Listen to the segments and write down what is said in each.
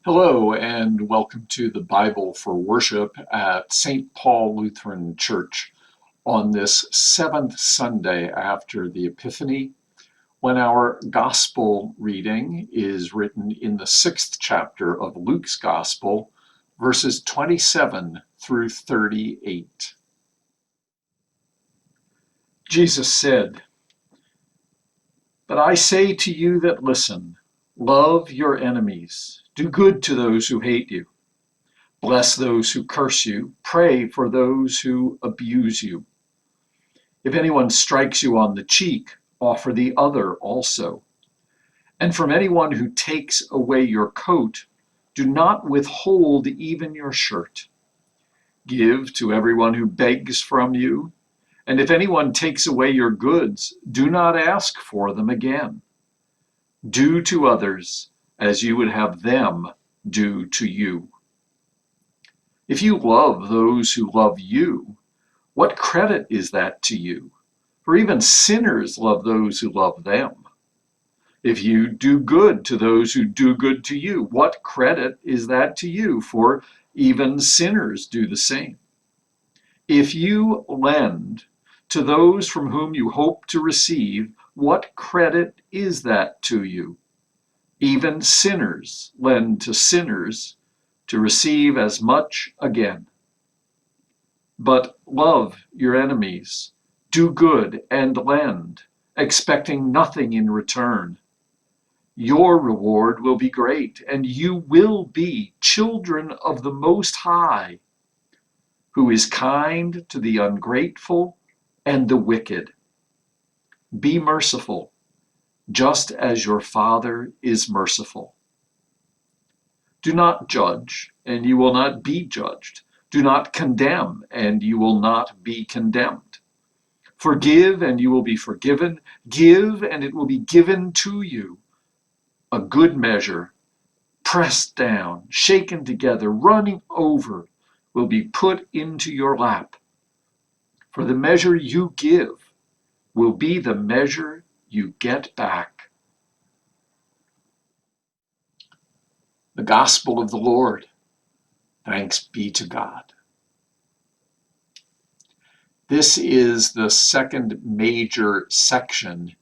Hello, and welcome to the Bible for Worship at St. Paul Lutheran Church on this seventh Sunday after the Epiphany, when our Gospel reading is written in the sixth chapter of Luke's Gospel, verses 27 through 38. Jesus said, "But I say to you that listen, love your enemies, do good to those who hate you. Bless those who curse you. Pray for those who abuse you. If anyone strikes you on the cheek, offer the other also. And from anyone who takes away your coat, do not withhold even your shirt. Give to everyone who begs from you. And if anyone takes away your goods, do not ask for them again. Do to others as you would have them do to you. If you love those who love you, what credit is that to you? For even sinners love those who love them. If you do good to those who do good to you, what credit is that to you? For even sinners do the same. If you lend to those from whom you hope to receive, what credit is that to you? Even sinners lend to sinners to receive as much again. But love your enemies, do good and lend, expecting nothing in return. Your reward will be great, and you will be children of the Most High, who is kind to the ungrateful and the wicked. Be merciful, just as your Father is merciful. Do not judge, and you will not be judged. Do not condemn, and you will not be condemned. Forgive, and you will be forgiven. Give, and it will be given to you. A good measure, pressed down, shaken together, running over, will be put into your lap. For the measure you give will be the measure you get back." The Gospel of the Lord. Thanks be to God. This is the second major section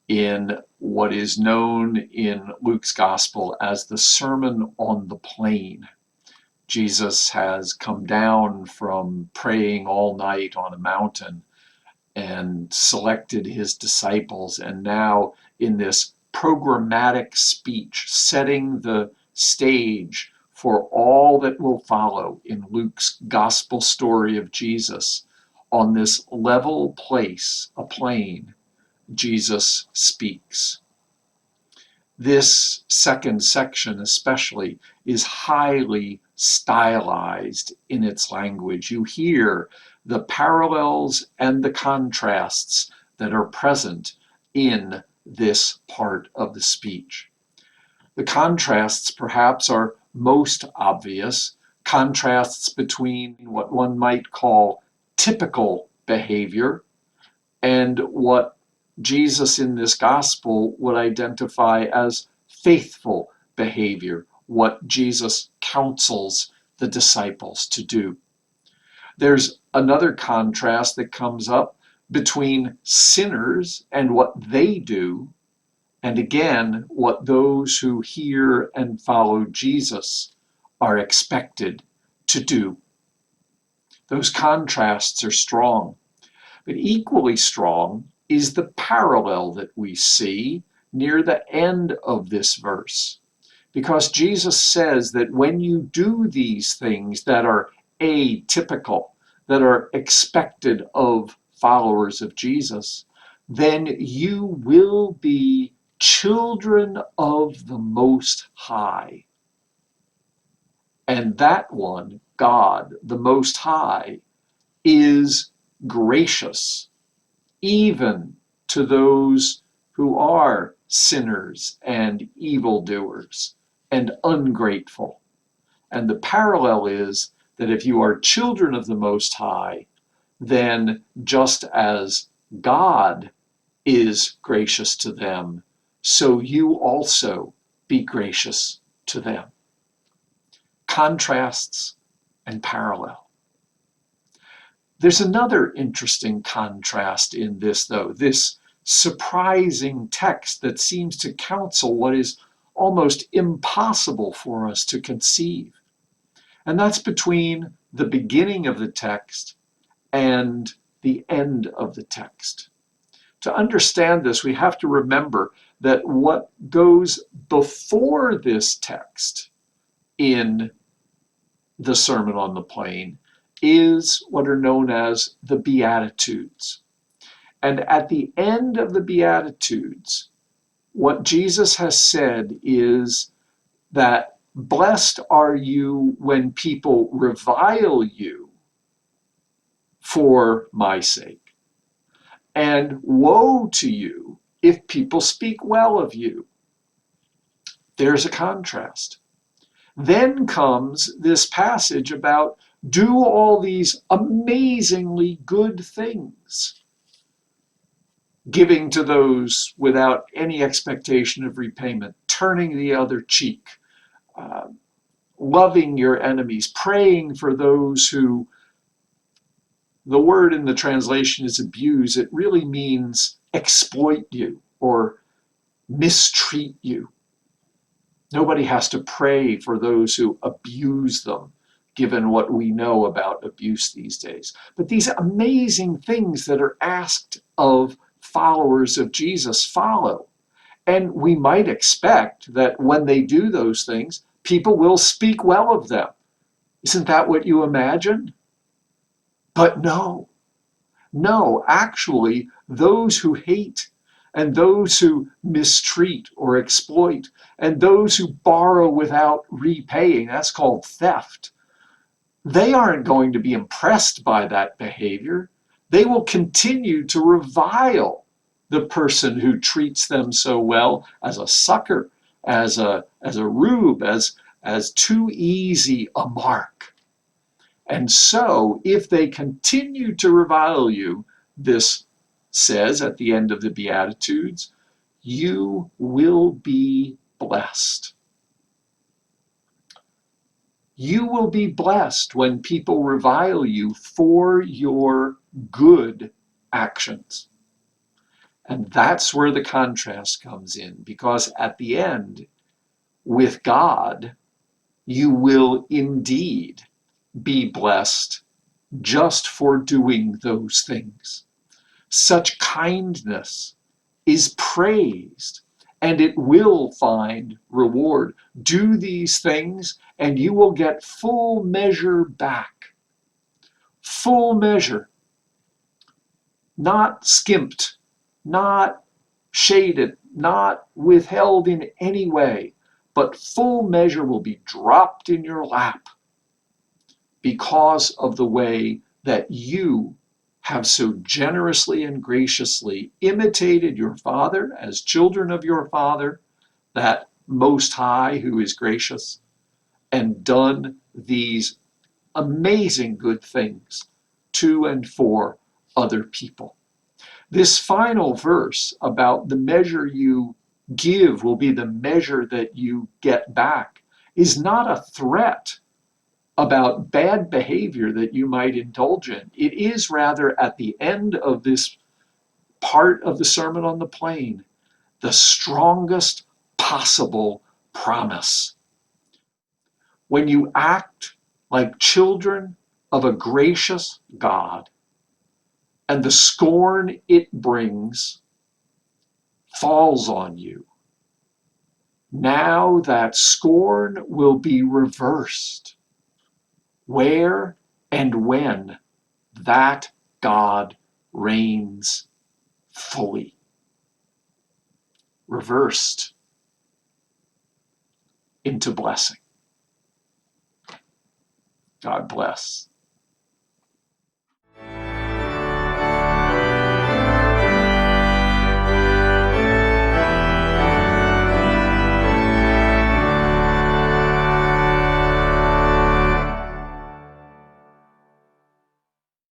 in what is known in Luke's Gospel as the Sermon on the Plain. Jesus has come down from praying all night on a mountain and selected his disciples, and now in this programmatic speech, setting the stage for all that will follow in Luke's gospel story of Jesus. On this level place, a plain, Jesus speaks. This second section especially is highly stylized in its language. You hear the parallels and the contrasts that are present in this part of the speech. The contrasts perhaps are most obvious, contrasts between what one might call typical behavior and what Jesus in this gospel would identify as faithful behavior, what Jesus counsels the disciples to do. There's another contrast that comes up between sinners and what they do, and again, what those who hear and follow Jesus are expected to do. Those contrasts are strong, but equally strong is the parallel that we see near the end of this verse. Because Jesus says that when you do these things that are atypical, that are expected of followers of Jesus, then you will be children of the Most High. And that one, God, the Most High, is gracious, even to those who are sinners and evildoers and ungrateful. And the parallel is that if you are children of the Most High, then just as God is gracious to them, so you also be gracious to them. contrasts and parallel. There's another interesting contrast in this, though, this surprising text that seems to counsel what is almost impossible for us to conceive. And that's between the beginning of the text and the end of the text. To understand this, we have to remember that what goes before this text in the Sermon on the Plain is what are known as the Beatitudes. And at the end of the Beatitudes, what Jesus has said is that blessed are you when people revile you for my sake, and woe to you if people speak well of you. There's a contrast. Then comes this passage about do all these amazingly good things, giving to those without any expectation of repayment, turning the other cheek, loving your enemies, praying for those who, the word in the translation is abuse. It really means exploit you or mistreat you. Nobody has to pray for those who abuse them, given what we know about abuse these days. But these amazing things that are asked of followers of Jesus follow. And we might expect that when they do those things, people will speak well of them. Isn't that what you imagine? But no, actually, those who hate and those who mistreat or exploit and those who borrow without repaying, that's called theft, they aren't going to be impressed by that behavior. They will continue to revile the person who treats them so well as a sucker, as a rube, as too easy a mark. And so, if they continue to revile you, this says at the end of the Beatitudes, you will be blessed. You will be blessed when people revile you for your good actions. And that's where the contrast comes in, because at the end, with God, you will indeed be blessed just for doing those things. Such kindness is praised, and it will find reward. Do these things, and you will get full measure back. Full measure. Not skimped, not shaded, not withheld in any way, but full measure will be dropped in your lap because of the way that you have so generously and graciously imitated your Father as children of your Father, that Most High who is gracious, and done these amazing good things to and for other people. This final verse about the measure you give will be the measure that you get back is not a threat about bad behavior that you might indulge in. It is rather at the end of this part of the Sermon on the Plain, the strongest possible promise. When you act like children of a gracious God, and the scorn it brings falls on you, now that scorn will be reversed where and when that God reigns fully. Reversed into blessing. God bless.